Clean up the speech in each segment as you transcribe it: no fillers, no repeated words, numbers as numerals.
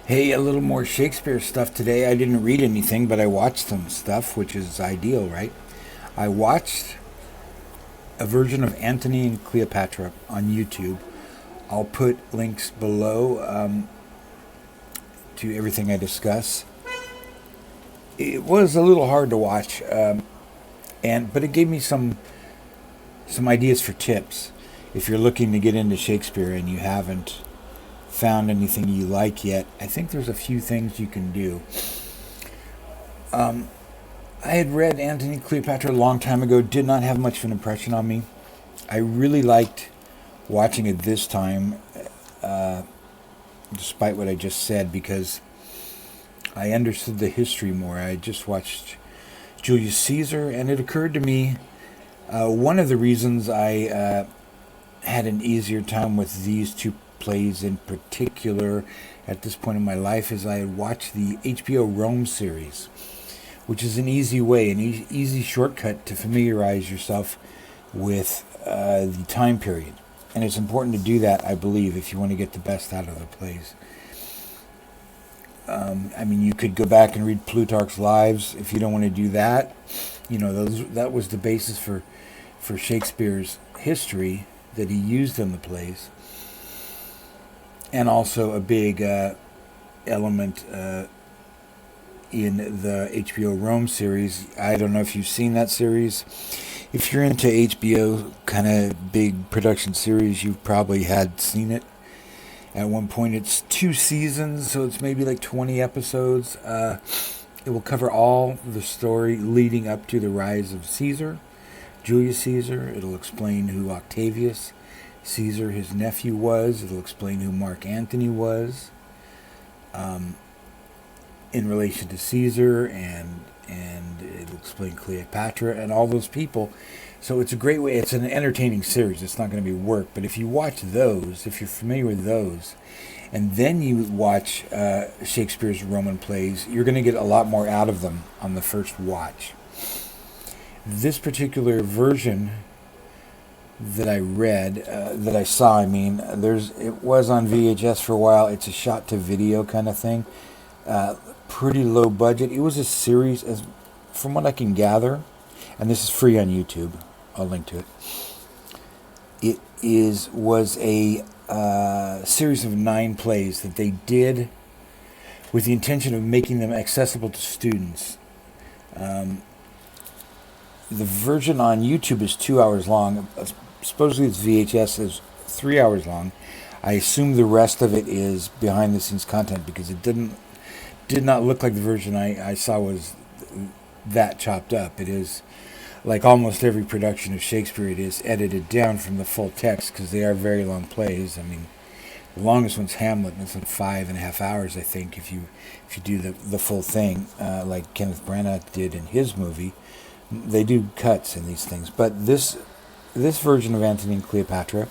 Hey, a little more Shakespeare stuff today. I didn't read anything, but I watched some stuff, which is ideal, right? I watched a version of Antony and Cleopatra on YouTube. I'll put links below to everything I discuss. It was a little hard to watch, but it gave me some ideas for tips. If you're looking to get into Shakespeare and you haven't found anything you like yet, I think there's a few things you can do. I had read Antony and Cleopatra a long time ago, did not have much of an impression on me. I really liked watching it this time, despite what I just said, because I understood the history more. I just watched Julius Caesar, and it occurred to me one of the reasons I had an easier time with these two plays in particular at this point in my life is I had watched the HBO Rome series, which is an easy way, an easy shortcut to familiarize yourself with the time period. And it's important to do that, I believe, if you want to get the best out of the plays. You could go back and read Plutarch's Lives if you don't want to do that. That was the basis for Shakespeare's history that he used in the plays. And also a big element in the HBO Rome series. I don't know if you've seen that series. If you're into HBO kind of big production series, you've probably had seen it. At one point, it's 2 seasons, so it's maybe like 20 episodes. It will cover all the story leading up to the rise of Caesar, Julius Caesar. It'll explain who Octavius Caesar, his nephew, was. It'll explain who Mark Antony was in relation to Caesar, and it'll explain Cleopatra and all those people. So it's a great way. It's an entertaining series. It's not going to be work, but if you watch those, if you're familiar with those, and then you watch Shakespeare's Roman plays, you're going to get a lot more out of them on the first watch. This particular version that I read, that I saw, it was on VHS for a while. It's a shot to video kind of thing. Pretty low budget. It was a series, from what I can gather, and this is free on YouTube. I'll link to it. Was a series of 9 plays that they did with the intention of making them accessible to students. The version on YouTube is 2 hours long. Supposedly its VHS is 3 hours long. I assume the rest of it is behind the scenes content because it did not look like the version I saw was that chopped up. It is, like almost every production of Shakespeare, it is edited down from the full text because they are very long plays. The longest one's Hamlet, and it's like 5.5 hours, I think, if you do the full thing, like Kenneth Branagh did in his movie. They do cuts in these things, but this version of Antony and Cleopatra,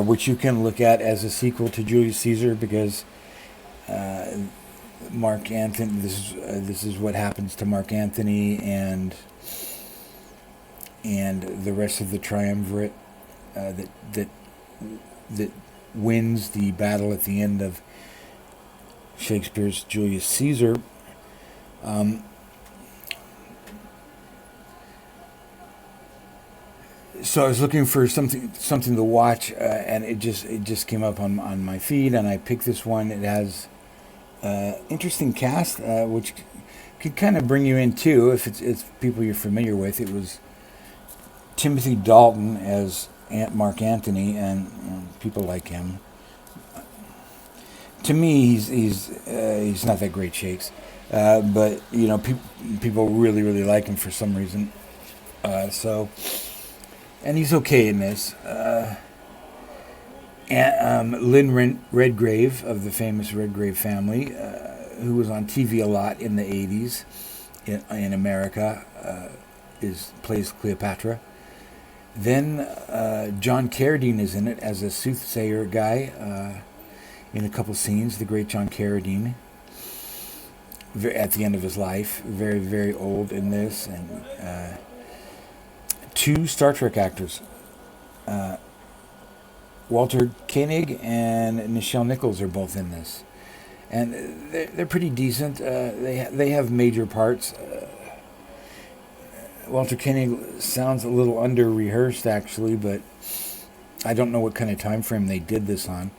which you can look at as a sequel to Julius Caesar, because Mark Antony. This is what happens to Mark Antony and the rest of the triumvirate that wins the battle at the end of Shakespeare's Julius Caesar. So I was looking for something to watch, and it just came up on my feed, and I picked this one. It has interesting cast, which could kind of bring you in too if it's people you're familiar with. It was Timothy Dalton as Mark Antony, and people like him. To me, he's not that great, Shakes, but people really like him for some reason. And he's okay in this. Lynn Redgrave of the famous Redgrave family, who was on TV a lot in the 80s in America, plays Cleopatra. Then John Carradine is in it as a soothsayer guy in a couple scenes. The great John Carradine, at the end of his life, very, very old in this. And 2 Star Trek actors, Walter Koenig and Nichelle Nichols, are both in this. and they're pretty decent. They have major parts. Walter Koenig sounds a little under rehearsed actually, but I don't know what kind of time frame they did this on.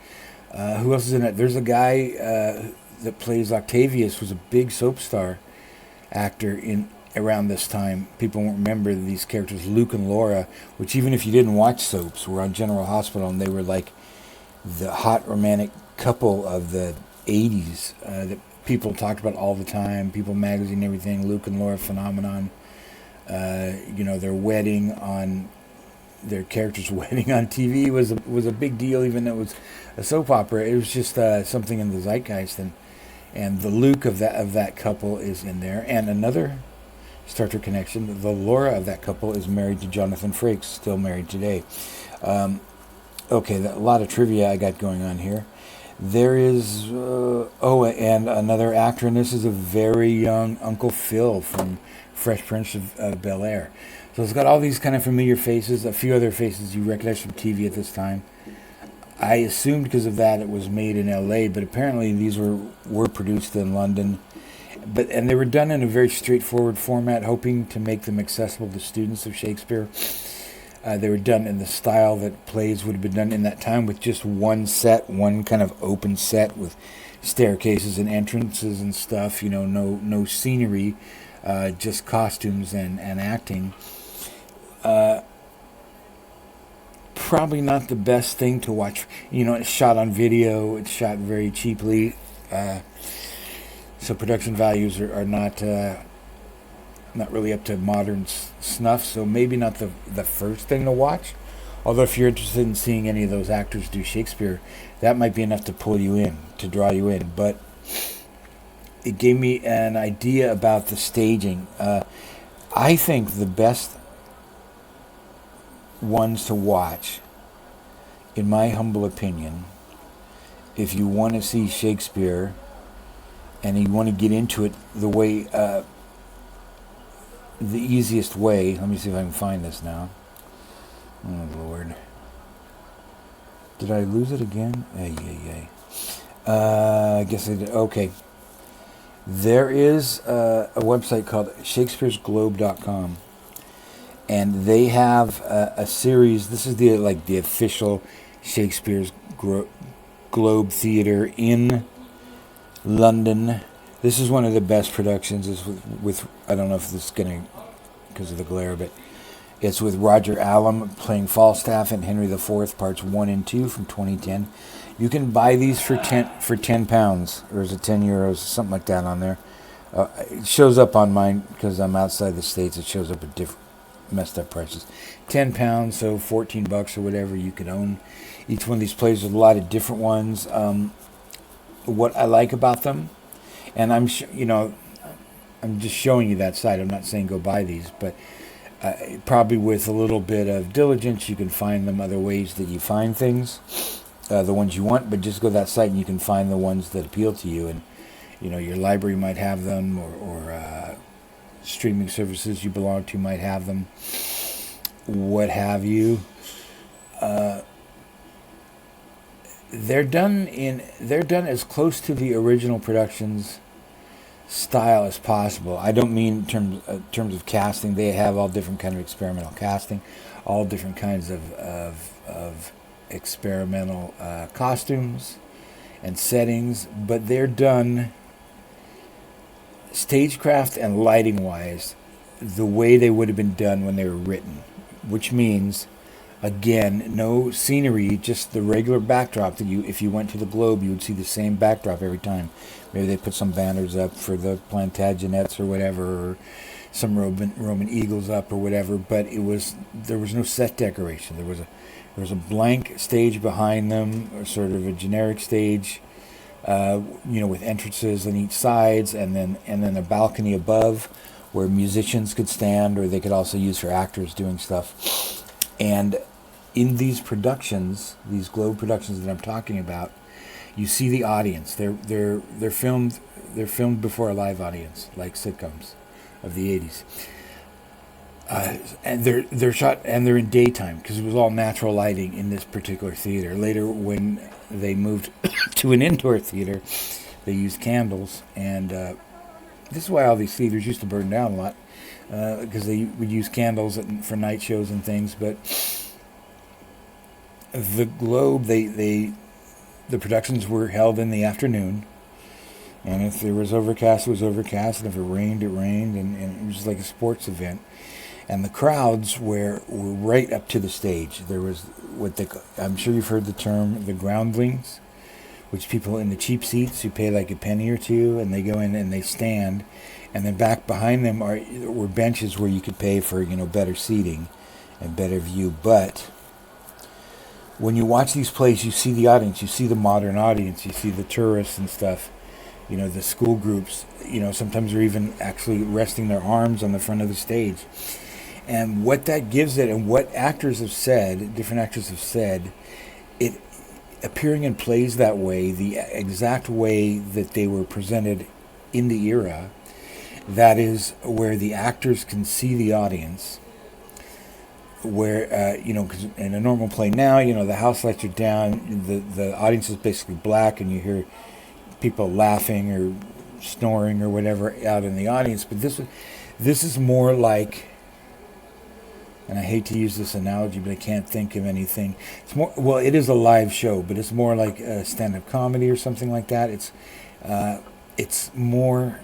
Who else is in it? There's a guy that plays Octavius, was a big soap star actor in around this time. People won't remember these characters, Luke and Laura, which even if you didn't watch soaps, were on General Hospital, and they were like the hot romantic couple of the 80s that people talked about all the time. People Magazine, everything. Luke and Laura phenomenon. Their wedding on their character's wedding on TV was a big deal, even though it was a soap opera. It was just something in the zeitgeist, and the Luke of that couple is in there, and another Star Trek connection. The Laura of that couple is married to Jonathan Frakes, still married today. A lot of trivia I got going on here. There is and another actor, and this is a very young Uncle Phil from Fresh Prince of Bel-Air. So it's got all these kind of familiar faces, a few other faces you recognize from TV at this time. I assumed because of that it was made in LA, but apparently these were produced in London. And they were done in a very straightforward format, hoping to make them accessible to students of Shakespeare. They were done in the style that plays would have been done in that time, with just one set, one kind of open set with staircases and entrances and stuff. No scenery, just costumes and acting. Probably not the best thing to watch. It's shot on video. It's shot very cheaply. So production values are not really up to modern snuff. So maybe not the first thing to watch. Although if you're interested in seeing any of those actors do Shakespeare, that might be enough to pull you in, to draw you in. But it gave me an idea about the staging. I think the best ones to watch, in my humble opinion, if you want to see Shakespeare and you want to get into it the way, the easiest way. Let me see if I can find this now. Oh Lord, did I lose it again? I guess I did. Okay, there is a website called Shakespeare'sGlobe.com. And they have a series. This is the official Shakespeare's Globe Theatre in London. This is one of the best productions. It's with I don't know if this is going to, because of the glare, but it's with Roger Allam playing Falstaff and Henry IV, parts 1 and 2 from 2010. You can buy these for £10, or is it €10, something like that on there. It shows up on mine because I'm outside the States. It shows up at different messed up prices. £10, so $14 or whatever. You can own each one of these plays. There's a lot of different ones. What I like about them, and I'm just showing you that site. I'm not saying go buy these, but probably with a little bit of diligence, you can find them other ways that you find things, the ones you want. But just go to that site and you can find the ones that appeal to you. And your library might have them, or streaming services you belong to might have them, what have you. They're done as close to the original production's style as possible. I don't mean in terms of casting. They have all different kind of experimental casting, all different kinds of experimental costumes and settings, but they're done stagecraft and lighting wise the way they would have been done when they were written, which means, again, no scenery, just the regular backdrop that if you went to the Globe, you would see the same backdrop every time. Maybe they put some banners up for the Plantagenets or whatever, or some Roman eagles up or whatever, but there was no set decoration. There was a blank stage behind them, or sort of a generic stage, with entrances on each sides, and then a balcony above where musicians could stand, or they could also use for actors doing stuff. And in these productions, these Globe productions that I'm talking about, you see the audience. They're filmed before a live audience, like sitcoms of the 80s. And they're shot, and they're in daytime because it was all natural lighting in this particular theater. Later, when they moved to an indoor theater, They used candles, and this is why all these theaters used to burn down a lot, because they would use candles for night shows and things. But the Globe, the productions were held in the afternoon, and if there was overcast, it was overcast, and if it rained, and it was like a sports event. And the crowds were right up to the stage. There was I'm sure you've heard the term, the groundlings, which people in the cheap seats who pay like a penny or two, and they go in and they stand, and then back behind them were benches where you could pay for better seating and better view. But when you watch these plays, you see the audience, you see the modern audience, you see the tourists and stuff, the school groups, sometimes they're even actually resting their arms on the front of the stage. And what that gives it, and what different actors have said, it appearing in plays that way, the exact way that they were presented in the era, that is where the actors can see the audience, where, because in a normal play now, the house lights are down, the audience is basically black, and you hear people laughing or snoring or whatever out in the audience. But this is more like, and I hate to use this analogy, but I can't think of anything. It's more, well, it is a live show, but it's more like a stand-up comedy or something like that. It's more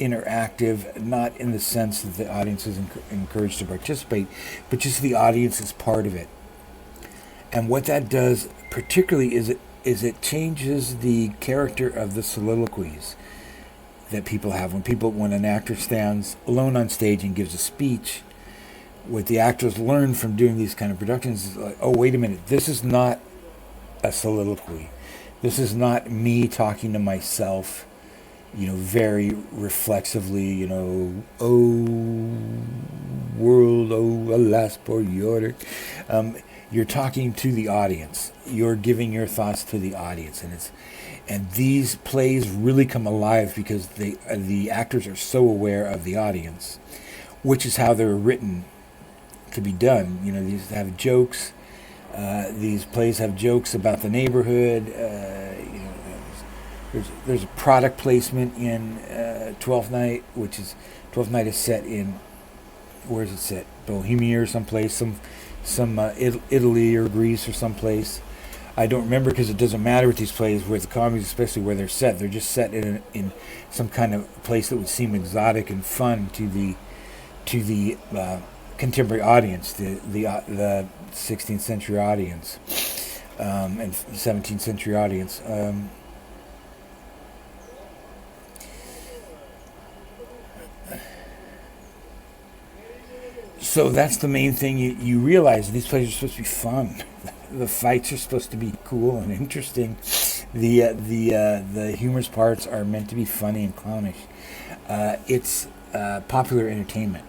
interactive, not in the sense that the audience is encouraged to participate, but just the audience is part of it. And what that does particularly is it changes the character of the soliloquies that people have. When an actor stands alone on stage and gives a speech, what the actors learn from doing these kind of productions is like, oh, wait a minute, this is not a soliloquy. This is not me talking to myself, very reflexively, oh, world, oh, alas, poor Yorick. You're talking to the audience. You're giving your thoughts to the audience, and these plays really come alive because the actors are so aware of the audience, which is how they're written to be done. These have jokes. These plays have jokes about the neighborhood. There's a product placement in Twelfth Night, which is Twelfth Night is set in, where is it set? Bohemia or someplace, some Italy or Greece or someplace. I don't remember because it doesn't matter with these plays, with the comedies especially, where they're set. They're just set in some kind of place that would seem exotic and fun to the contemporary audience, the 16th century audience, and 17th century audience. So that's the main thing. You realize these plays are supposed to be fun. The fights are supposed to be cool and interesting. The humorous parts are meant to be funny and clownish. It's popular entertainment.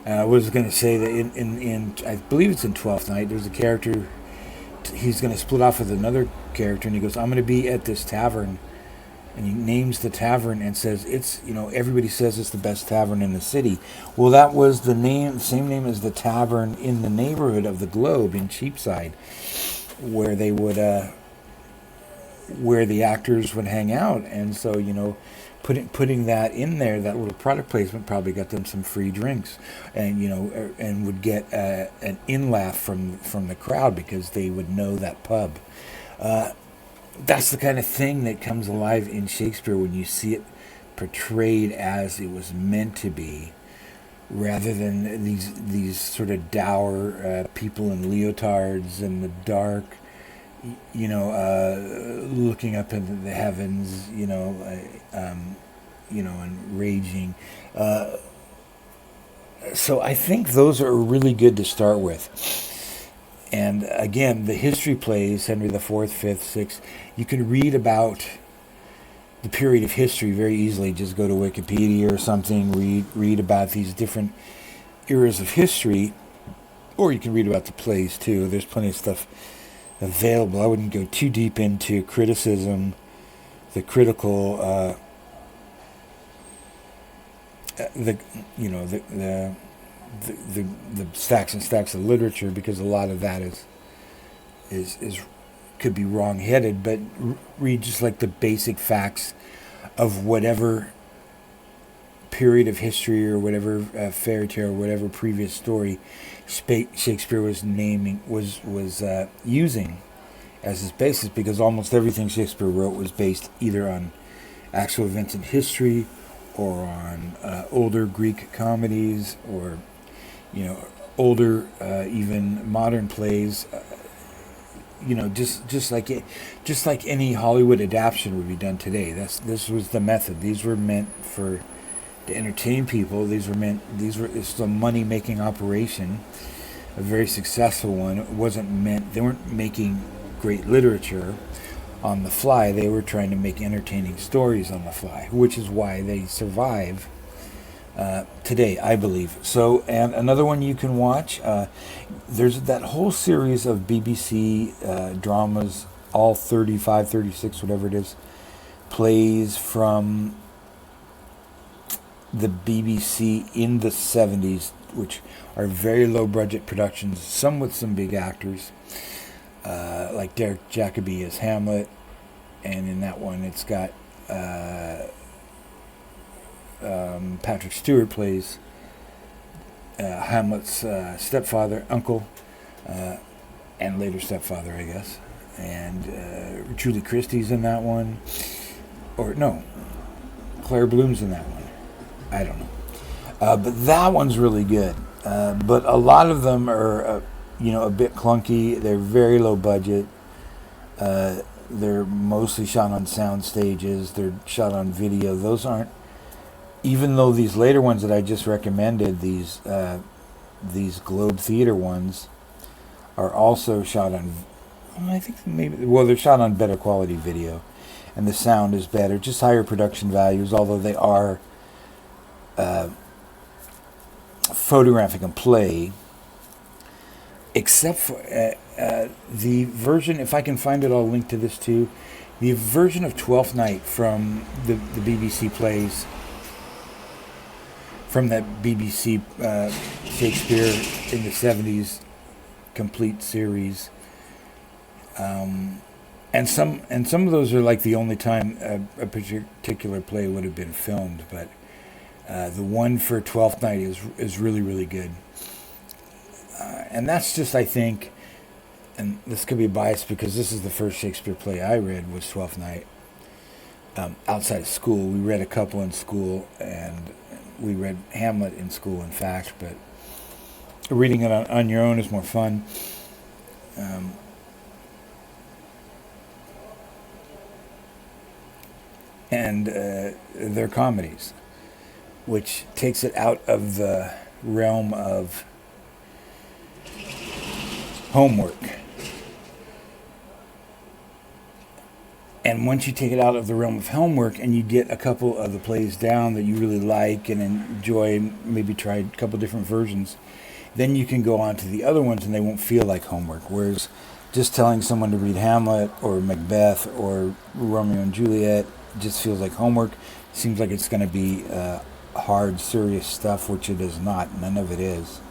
I was going to say that in I believe it's in Twelfth Night, there's a character, he's going to split off with another character, and he goes, I'm going to be at this tavern, and he names the tavern and says, it's, everybody says it's the best tavern in the city. Well, that was the same name as the tavern in the neighborhood of the Globe in Cheapside, where they would, where the actors would hang out. And so, putting that in there, that little product placement probably got them some free drinks, and and would get an in-laugh from the crowd because they would know that pub. That's the kind of thing that comes alive in Shakespeare when you see it portrayed as it was meant to be, rather than these sort of dour people in leotards in the dark, looking up into the heavens, and raging. So I think those are really good to start with. And again, the history plays, Henry IV, V, VI, you can read about the period of history very easily. Just go to Wikipedia or something, read about these different eras of history, or you can read about the plays too. There's plenty of stuff available. I wouldn't go too deep into criticism, the critical, the stacks and stacks of literature, because a lot of that is could be wrong-headed, but read just like the basic facts of whatever period of history or whatever fairy tale or whatever previous story Shakespeare was using as his basis, because almost everything Shakespeare wrote was based either on actual events in history or on older Greek comedies, or older even modern plays. Just like any Hollywood adaptation would be done today. This was the method. These were meant to entertain people. It's a money making operation, a very successful one. They weren't making great literature on the fly. They were trying to make entertaining stories on the fly, which is why they survive today, I believe. So, and another one you can watch, there's that whole series of BBC dramas, all 35, 36, whatever it is, plays from the BBC in the 70s, which are very low budget productions, some with some big actors, like Derek Jacobi as Hamlet, and in that one it's got Patrick Stewart plays Hamlet's uncle, and later stepfather, I guess. And Julie Christie's in that one. Or, no, Claire Bloom's in that one. I don't know. But that one's really good. But a lot of them are, a bit clunky. They're very low budget. They're mostly shot on sound stages. They're shot on video. Those aren't, even though these later ones that I just recommended, these Globe Theater ones, are also shot on, I think they're shot on better quality video, and the sound is better, just higher production values, although they are photographic and play, except for the version, if I can find it, I'll link to this too, the version of Twelfth Night from the BBC plays, from that BBC Shakespeare in the 70s complete series. And some of those are like the only time a particular play would have been filmed, but the one for Twelfth Night is really, really good. And that's just, I think, and this could be biased because this is the first Shakespeare play I read, was Twelfth Night. Outside of school, we read a couple in school, and we read Hamlet in school, in fact, but reading it on your own is more fun. And they're comedies, which takes it out of the realm of homework. And once you take it out of the realm of homework and you get a couple of the plays down that you really like and enjoy, maybe try a couple different versions, then you can go on to the other ones and they won't feel like homework. Whereas just telling someone to read Hamlet or Macbeth or Romeo and Juliet just feels like homework. Seems like it's going to be hard, serious stuff, which it is not. None of it is.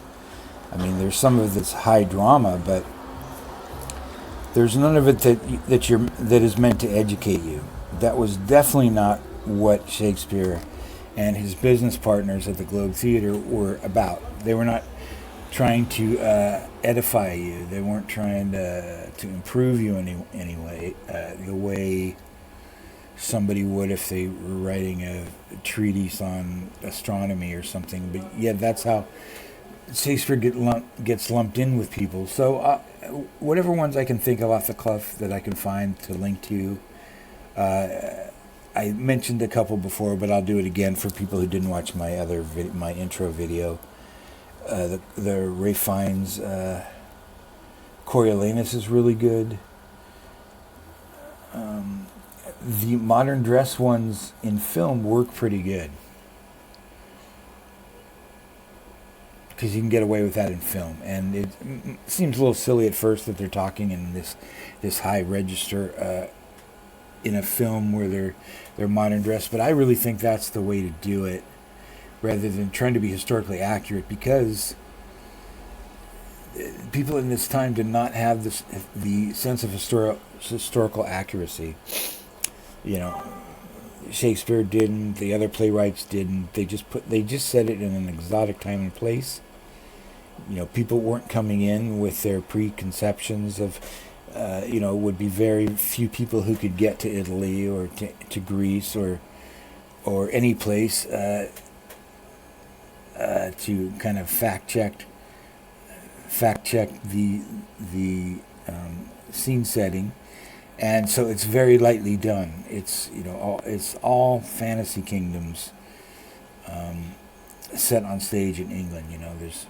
I mean, there's some of this high drama, but there's none of it that is meant to educate you. That was definitely not what Shakespeare and his business partners at the Globe Theater were about. They were not trying to edify you. They weren't trying to improve you in any way, the way somebody would if they were writing a treatise on astronomy or something. But yeah, that's how Shakespeare gets lumped in with people. So whatever ones I can think of off the cuff that I can find to link to, I mentioned a couple before, but I'll do it again for people who didn't watch my my intro video. The Ralph Fiennes Coriolanus is really good. The modern dress ones in film work pretty good, because you can get away with that in film, and it seems a little silly at first that they're talking in this high register in a film where they're modern dress, but I really think that's the way to do it, rather than trying to be historically accurate, because people in this time did not have the sense of historical accuracy. You know, Shakespeare didn't. The other playwrights didn't. They just set it in an exotic time and place. You know, people weren't coming in with their preconceptions of. Would be very few people who could get to Italy or to Greece or any place to kind of fact check the scene setting, and so it's very lightly done. It's it's all fantasy kingdoms set on stage in England. There's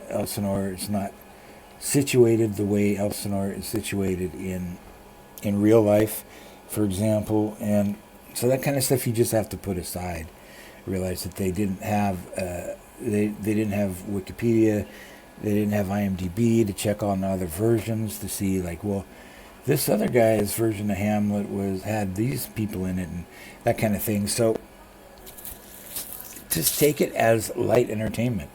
Elsinore. It's not situated the way Elsinore is situated in real life, for example, and so that kind of stuff you just have to put aside. Realize that they didn't have they didn't have Wikipedia, they didn't have IMDb to check on other versions to see this other guy's version of Hamlet had these people in it and that kind of thing. So just take it as light entertainment,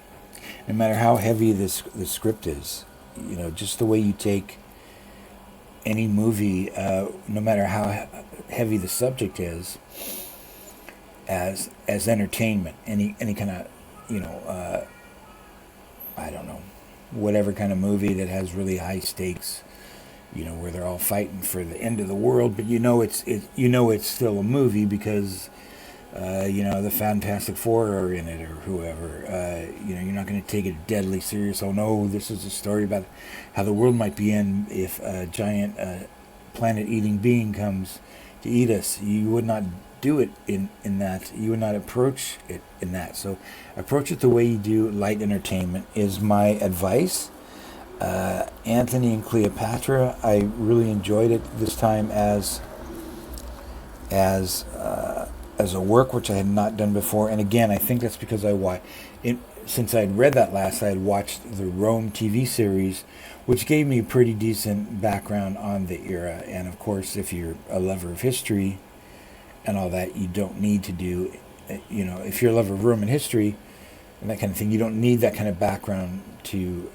no matter how heavy the script is. Just the way you take any movie, no matter how heavy the subject is, as entertainment. Any kind of I don't know, whatever kind of movie that has really high stakes, where they're all fighting for the end of the world, but it's still a movie because the Fantastic Four are in it or whoever. You're not going to take it deadly serious. Oh no, this is a story about how the world might be in if a giant planet-eating being comes to eat us. You would not do it in that. You would not approach it in that. So approach it the way you do light entertainment is my advice. Anthony and Cleopatra, I really enjoyed it this time as a work which I had not done before. And again, I think that's because since I'd read that last, I had watched the Rome TV series, which gave me a pretty decent background on the era. And of course, if you're a lover of history and all that, you don't need to do, if you're a lover of Roman history and that kind of thing, you don't need that kind of background to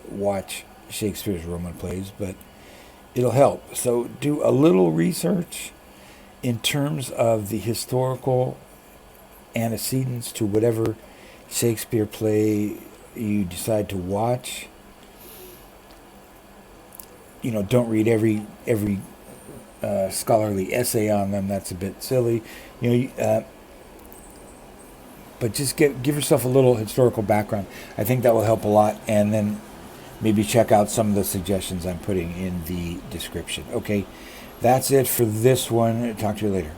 watch Shakespeare's Roman plays, but it'll help. So do a little research in terms of the historical antecedents to whatever Shakespeare play you decide to watch. Don't read every scholarly essay on them. That's a bit silly. But just give yourself a little historical background. I think that will help a lot. And then maybe check out some of the suggestions I'm putting in the description. Okay, that's it for this one. Talk to you later.